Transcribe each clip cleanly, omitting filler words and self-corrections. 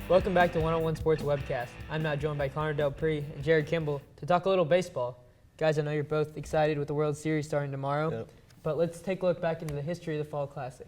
Welcome back to One-on-One Sports Webcast. I'm now joined by Connor Del Pree and Jared Kimball to talk a little baseball. Guys, I know you're both excited with the World Series starting tomorrow, but let's take a look back into the history of the Fall Classic.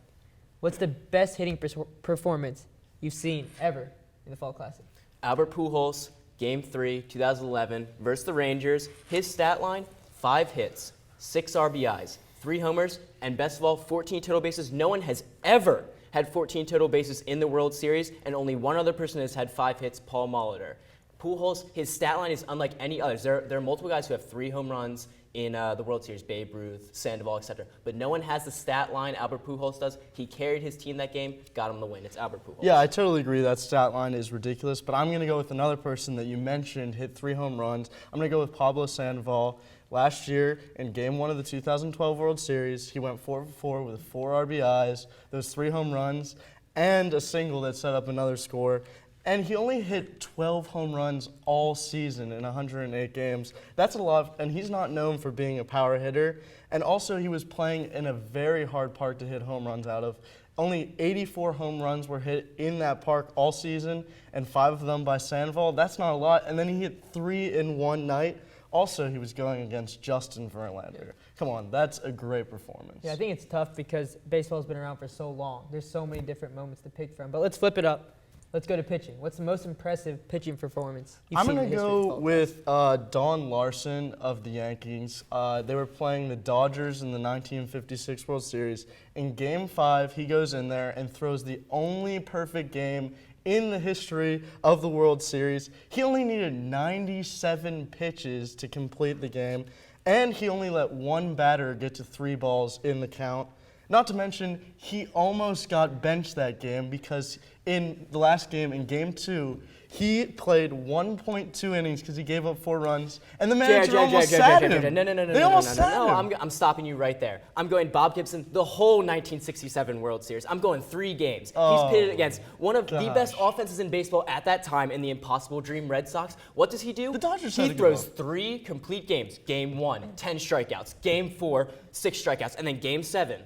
What's the best hitting performance you've seen ever in the Fall Classic? Albert Pujols, Game 3, 2011, versus the Rangers. His stat line, 5 hits, 6 RBIs, 3 homers, and best of all, 14 total bases. No one has ever had 14 total bases in the World Series, and only one other person has had 5 hits, Paul Molitor. Pujols, his stat line is unlike any others. There are multiple guys who have 3 home runs in the World Series, Babe Ruth, Sandoval, etc. But no one has the stat line Albert Pujols does. He carried his team that game, got him the win. It's Albert Pujols. Yeah, I totally agree that stat line is ridiculous, but I'm going to go with another person that you mentioned hit 3 home runs. I'm going to go with Pablo Sandoval. Last year, in Game 1 of the 2012 World Series, he went 4 for 4 with 4 RBIs, those 3 home runs, and a single that set up another score. And he only hit 12 home runs all season in 108 games. That's a lot, and he's not known for being a power hitter. And also, he was playing in a very hard park to hit home runs out of. Only 84 home runs were hit in that park all season, and 5 of them by Sandoval. That's not a lot. And then he hit 3 in one night. Also, he was going against Justin Verlander. Come on, that's a great performance. Yeah, I think it's tough because baseball's been around for so long. There's so many different moments to pick from. But let's flip it up. Let's go to pitching. What's the most impressive pitching performance you've seen in the history of baseball? I'm going to go with Don Larson of the Yankees. They were playing the Dodgers in the 1956 World Series. In Game 5, he goes in there and throws the only perfect game in the history of the World Series. He only needed 97 pitches to complete the game, and he only let one batter get to 3 balls in the count. Not to mention, he almost got benched that game because in the last game, in Game 2, he played 1.2 innings because he gave up 4 runs, and the manager almost sat him. No, I'm stopping you right there. I'm going Bob Gibson, the whole 1967 World Series. I'm going 3 games. He's pitted against one of the best offenses in baseball at that time in the impossible dream Red Sox. What does he do? The Dodgers He throws 3 complete games. Game 1, 10 strikeouts. Game 4, 6 strikeouts. And then Game 7,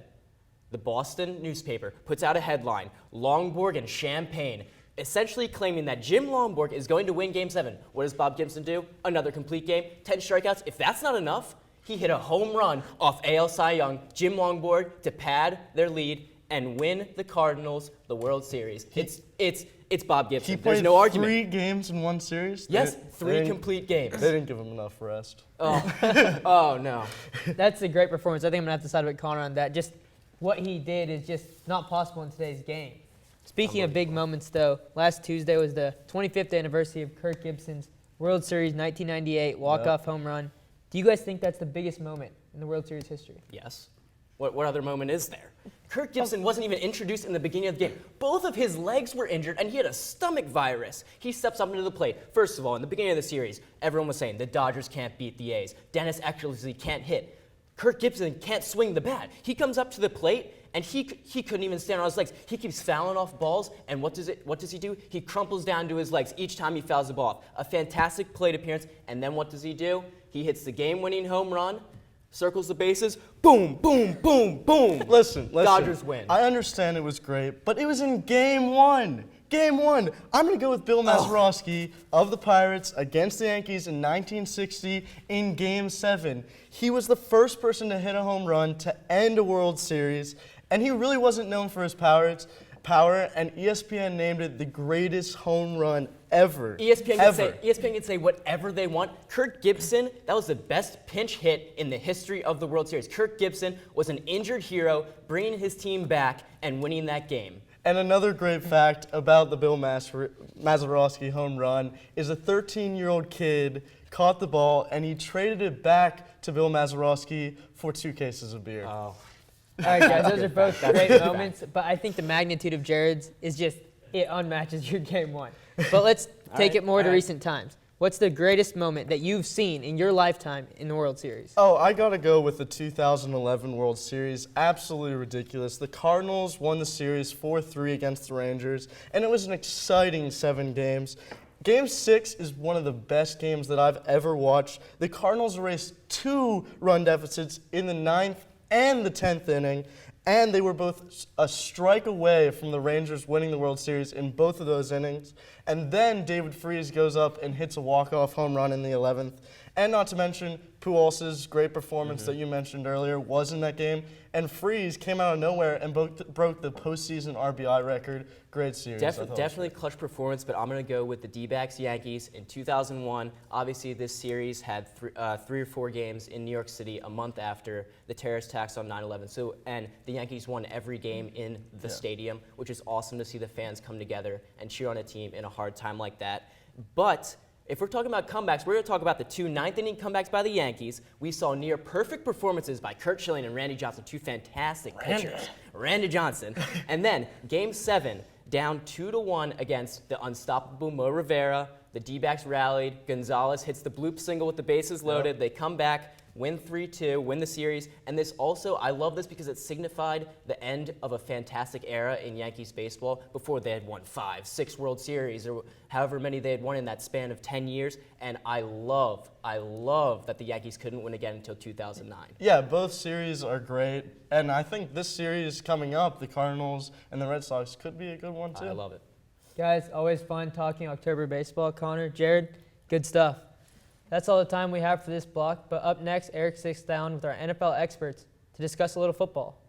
the Boston newspaper puts out a headline, Longborg and Champagne, essentially claiming that Jim Longborg is going to win Game 7. What does Bob Gibson do? Another complete game, 10 strikeouts. If that's not enough, he hit a home run off AL Cy Young, Jim Longborg, to pad their lead and win the Cardinals the World Series. It's Bob Gibson. There's no argument. 3 games in one series? Yes, 3 complete games. They didn't give him enough rest. Oh no. That's a great performance. I think I'm going to have to side with Connor on that. Just what he did is just not possible in today's game. Speaking of big moments, though, last Tuesday was the 25th anniversary of Kirk Gibson's World Series 1998 walk-off home run. Do you guys think that's the biggest moment in the World Series history? Yes. What other moment is there? Kirk Gibson wasn't even introduced in the beginning of the game. Both of his legs were injured, and he had a stomach virus. He steps up into the plate. First of all, in the beginning of the series, everyone was saying the Dodgers can't beat the A's. Dennis Eckersley can't hit. Kirk Gibson can't swing the bat. He comes up to the plate, and he couldn't even stand on his legs. He keeps fouling off balls, and what does he do? He crumples down to his legs each time he fouls the ball off. A fantastic plate appearance, and then what does he do? He hits the game-winning home run, circles the bases, boom, boom, boom, boom. Listen. Dodgers win. I understand it was great, but it was in Game 1. Game 1. I'm going to go with Bill Mazeroski of the Pirates against the Yankees in 1960 in Game 7. He was the first person to hit a home run to end a World Series, and he really wasn't known for his power, and ESPN named it the greatest home run ever. ESPN can say whatever they want. Kirk Gibson, that was the best pinch hit in the history of the World Series. Kirk Gibson was an injured hero, bringing his team back and winning that game. And another great fact about the Bill Mazeroski home run is a 13-year-old kid caught the ball, and he traded it back to Bill Mazeroski for 2 cases of beer. Oh. All right, guys, those are both great moments, but I think the magnitude of Jared's is just, it unmatches your Game 1. But let's take it more to recent times. What's the greatest moment that you've seen in your lifetime in the World Series? Oh, I got to go with the 2011 World Series. Absolutely ridiculous. The Cardinals won the series 4-3 against the Rangers, and it was an exciting 7 games. Game 6 is one of the best games that I've ever watched. The Cardinals erased 2 run deficits in the 9th and the 10th inning, and they were both a strike away from the Rangers winning the World Series in both of those innings. And then David Freese goes up and hits a walk-off home run in the 11th. And not to mention, Pujols' great performance that you mentioned earlier was in that game. And Freese came out of nowhere and broke the postseason RBI record. Great series. Definitely clutch performance, but I'm going to go with the D-backs Yankees in 2001. Obviously, this series had 3 or 4 games in New York City a month after the terrorist attacks on 9/11. And the Yankees won every game in the stadium, which is awesome to see the fans come together and cheer on a team in a hard time like that. But if we're talking about comebacks, we're going to talk about the 2 ninth-inning comebacks by the Yankees. We saw near-perfect performances by Curt Schilling and Randy Johnson, 2 fantastic pitchers. Randy Johnson. And then Game 7, down 2-1 against the unstoppable Mo Rivera. The D-backs rallied. Gonzalez hits the bloop single with the bases loaded. They come back, win 3-2, win the series. And this also, I love this because it signified the end of a fantastic era in Yankees baseball before they had won 5, 6 World Series or however many they had won in that span of 10 years. And I love that the Yankees couldn't win again until 2009. Yeah, both series are great. And I think this series coming up, the Cardinals and the Red Sox, could be a good one too. I love it. Guys, always fun talking October baseball. Connor, Jared, good stuff. That's all the time we have for this block, but up next, Eric sits down with our NFL experts to discuss a little football.